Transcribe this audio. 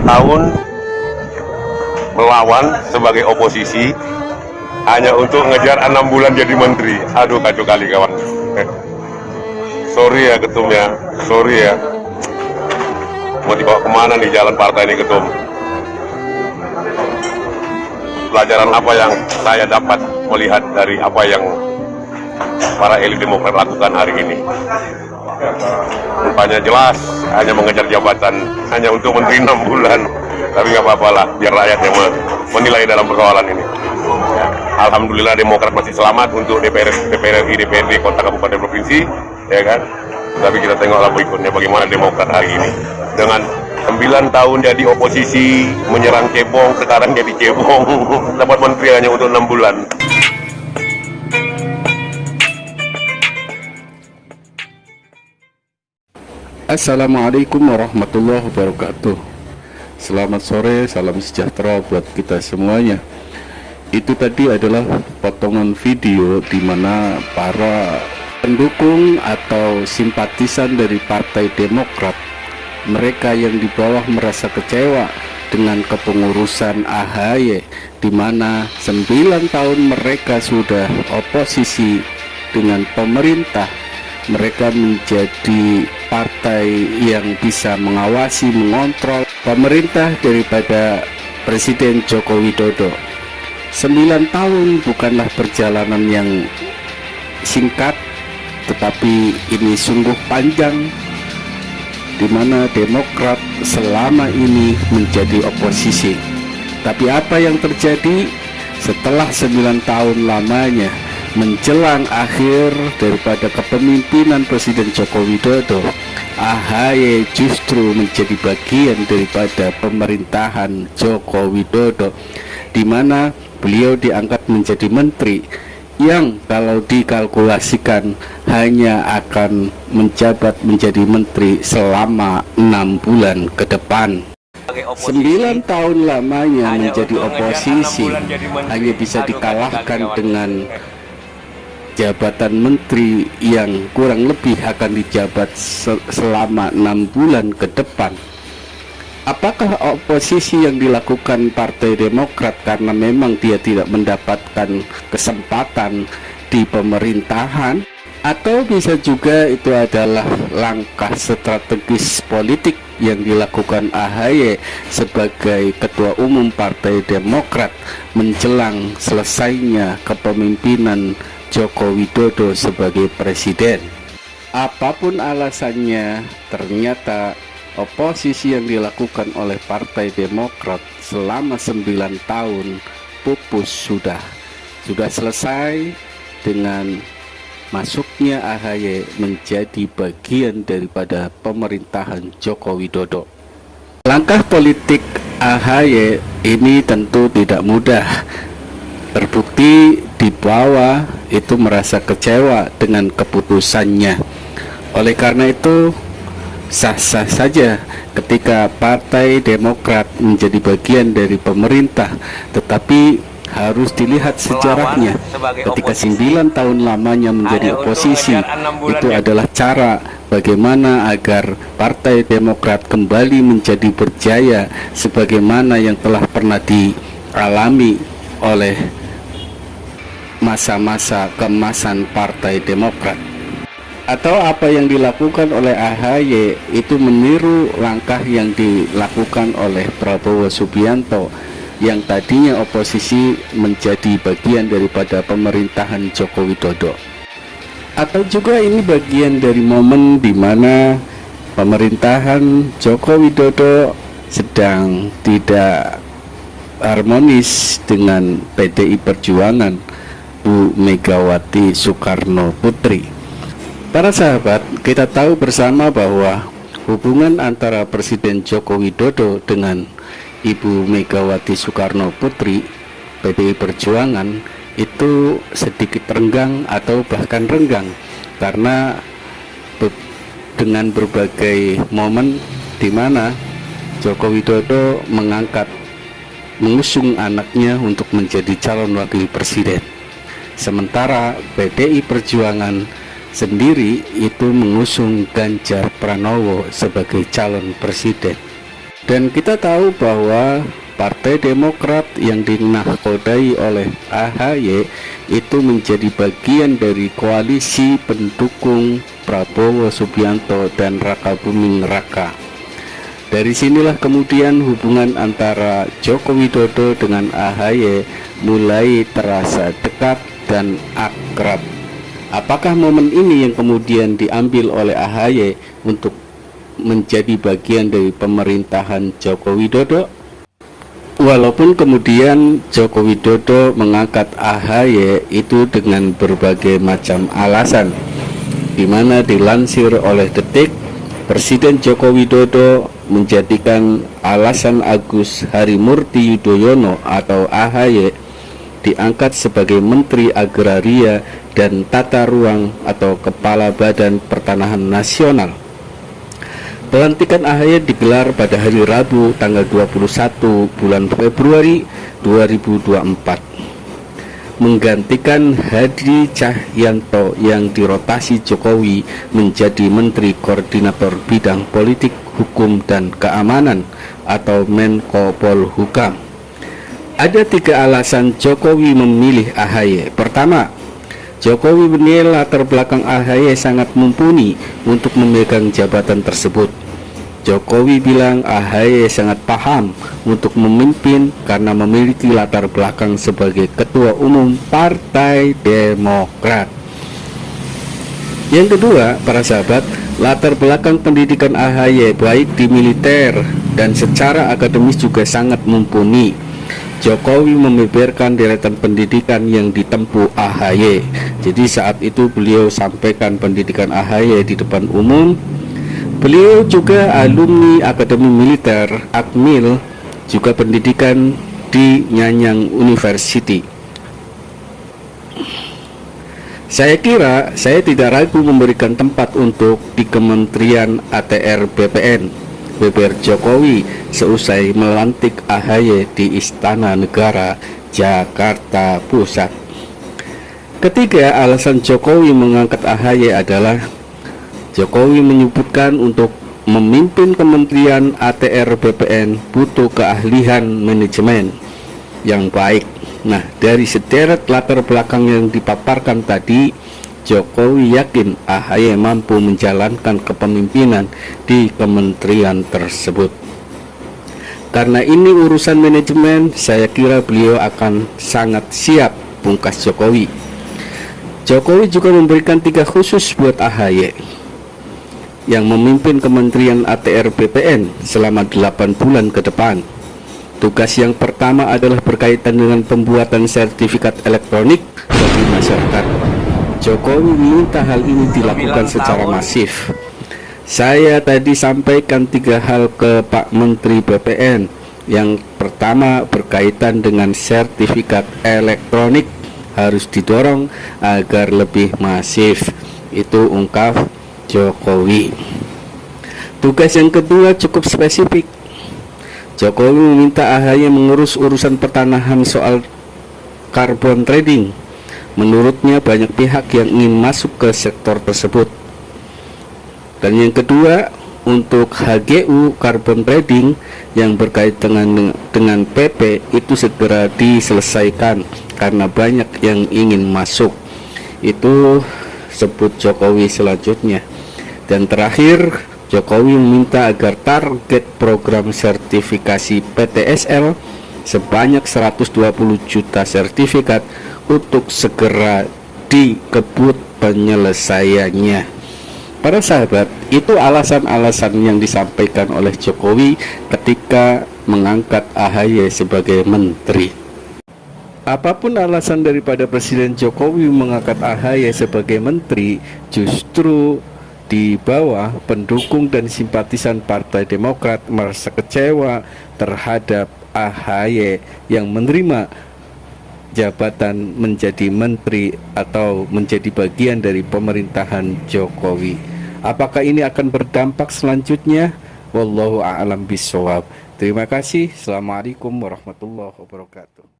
tahun melawan sebagai oposisi hanya untuk ngejar 6 bulan jadi menteri. Aduh, kacau kali kawan. Sorry ya ketum ya, sorry ya. Mau dibawa kemana nih jalan partai ini ketum? Pelajaran apa yang saya dapat melihat dari apa yang para elit Demokrat lakukan hari ini? Rupanya jelas hanya mengejar jabatan hanya untuk menteri 6 bulan. Tapi nggak apa-apa lah, biar rakyat yang menilai dalam persoalan ini. Ya, alhamdulillah Demokrat masih selamat untuk DPR RI, DPRD, kota, kabupaten, provinsi, ya kan. Tapi kita tengoklah berikutnya bagaimana Demokrat hari ini dengan 9 tahun jadi oposisi, menyerang cebong, sekarang jadi cebong, dapat menteri hanya untuk 6 bulan. Assalamualaikum warahmatullahi wabarakatuh. Selamat sore, salam sejahtera buat kita semuanya. Itu tadi adalah potongan video di mana para pendukung atau simpatisan dari Partai Demokrat, mereka yang di bawah merasa kecewa dengan kepengurusan AHY, di mana 9 tahun mereka sudah oposisi dengan pemerintah. Mereka menjadi partai yang bisa mengawasi, mengontrol pemerintah daripada Presiden Joko Widodo. 9 tahun bukanlah perjalanan yang singkat, tetapi ini sungguh panjang, di mana Demokrat selama ini menjadi oposisi. Tapi apa yang terjadi setelah 9 tahun lamanya, menjelang akhir daripada kepemimpinan Presiden Joko Widodo, AHY justru menjadi bagian daripada pemerintahan Joko Widodo, di mana beliau diangkat menjadi menteri yang kalau dikalkulasikan hanya akan menjabat menjadi menteri selama 6 bulan ke depan. 9 tahun lamanya menjadi oposisi hanya bisa dikalahkan dengan jabatan menteri yang kurang lebih akan dijabat selama 6 bulan ke depan. Apakah oposisi yang dilakukan Partai Demokrat karena memang dia tidak mendapatkan kesempatan di pemerintahan, atau bisa juga itu adalah langkah strategis politik yang dilakukan AHY sebagai Ketua Umum Partai Demokrat menjelang selesainya kepemimpinan Joko Widodo sebagai presiden? Apapun alasannya, ternyata oposisi yang dilakukan oleh Partai Demokrat selama 9 tahun pupus sudah selesai dengan masuknya AHY menjadi bagian daripada pemerintahan Joko Widodo. Langkah politik AHY ini tentu tidak mudah. Terbukti di bawah itu merasa kecewa dengan keputusannya. Oleh karena itu sah-sah saja ketika Partai Demokrat menjadi bagian dari pemerintah, tetapi harus dilihat sejarahnya. Ketika 9 tahun lamanya menjadi oposisi, itu adalah cara bagaimana agar Partai Demokrat kembali menjadi berjaya sebagaimana yang telah pernah dialami oleh masa-masa keemasan Partai Demokrat. Atau apa yang dilakukan oleh AHY itu meniru langkah yang dilakukan oleh Prabowo Subianto yang tadinya oposisi menjadi bagian daripada pemerintahan Joko Widodo. Atau juga ini bagian dari momen di mana pemerintahan Joko Widodo sedang tidak harmonis dengan PDI Perjuangan Bu Megawati Soekarno Putri. Para sahabat, kita tahu bersama bahwa hubungan antara Presiden Joko Widodo dengan Ibu Megawati Soekarno Putri, PDI Perjuangan, itu sedikit renggang atau bahkan renggang karena dengan berbagai momen di mana Joko Widodo mengusung anaknya untuk menjadi calon wakil presiden, sementara PDI Perjuangan sendiri itu mengusung Ganjar Pranowo sebagai calon presiden. Dan kita tahu bahwa Partai Demokrat yang dinahkodai oleh AHY itu menjadi bagian dari koalisi pendukung Prabowo Subianto dan Raka Buming Raka. Dari sinilah kemudian hubungan antara Joko Widodo dengan AHY mulai terasa dekat dan akrab. Apakah momen ini yang kemudian diambil oleh AHY untuk menjadi bagian dari pemerintahan Joko Widodo? Walaupun kemudian Joko Widodo mengangkat AHY itu dengan berbagai macam alasan, di mana dilansir oleh Detik, Presiden Joko Widodo menjadikan alasan Agus Harimurti Yudhoyono atau AHY diangkat sebagai Menteri Agraria dan Tata Ruang atau Kepala Badan Pertanahan Nasional. Pelantikan AHY digelar pada hari Rabu tanggal 21 bulan Februari 2024, menggantikan Hadi Cahyanto yang dirotasi Jokowi menjadi Menteri Koordinator Bidang Politik, Hukum, dan Keamanan atau Menko Polhukam. Ada 3 alasan Jokowi memilih AHY. Pertama, Jokowi menilai latar belakang AHY sangat mumpuni untuk memegang jabatan tersebut. Jokowi bilang AHY sangat paham untuk memimpin karena memiliki latar belakang sebagai Ketua Umum Partai Demokrat. Yang kedua, para sahabat, latar belakang pendidikan AHY baik di militer dan secara akademis juga sangat mumpuni. Jokowi membeberkan deretan pendidikan yang ditempuh AHY. Jadi saat itu beliau sampaikan pendidikan AHY di depan umum. Beliau juga alumni Akademi Militer Akmil, juga pendidikan di Nanyang University. Saya kira saya tidak ragu memberikan tempat untuk di Kementerian ATR BPN beber Jokowi seusai melantik AHY di Istana Negara, Jakarta Pusat. Ketiga, alasan Jokowi mengangkat AHY adalah Jokowi menyebutkan untuk memimpin Kementerian ATR BPN butuh keahlian manajemen yang baik. Nah, dari sederet latar belakang yang dipaparkan tadi, Jokowi yakin AHY mampu menjalankan kepemimpinan di kementerian tersebut. Karena ini urusan manajemen, saya kira beliau akan sangat siap, pungkas Jokowi. Jokowi juga memberikan 3 khusus buat AHY yang memimpin Kementerian ATR BPN selama 8 bulan ke depan. Tugas yang pertama adalah berkaitan dengan pembuatan sertifikat elektronik bagi masyarakat. Jokowi meminta hal ini dilakukan secara masif. Saya tadi sampaikan 3 hal ke Pak Menteri BPN. Yang pertama berkaitan dengan sertifikat elektronik harus didorong agar lebih masif. Itu ungkap Jokowi. Tugas yang kedua cukup spesifik. Jokowi meminta AHY mengurus urusan pertanahan soal carbon trading. Menurutnya banyak pihak yang ingin masuk ke sektor tersebut. Dan yang kedua, untuk HGU carbon trading yang berkaitan dengan PP itu segera diselesaikan karena banyak yang ingin masuk. Itu sebut Jokowi selanjutnya. Dan terakhir, Jokowi meminta agar target program sertifikasi PTSL sebanyak 120 juta sertifikat untuk segera dikebut penyelesaiannya. Para sahabat, itu alasan-alasan yang disampaikan oleh Jokowi ketika mengangkat AHY sebagai menteri. Apapun alasan daripada Presiden Jokowi mengangkat AHY sebagai menteri, justru di bawah pendukung dan simpatisan Partai Demokrat merasa kecewa terhadap AHY yang menerima jabatan menjadi menteri atau menjadi bagian dari pemerintahan Jokowi. Apakah ini akan berdampak selanjutnya? Wallahu a'lam bishawab. Terima kasih. Assalamualaikum warahmatullahi wabarakatuh.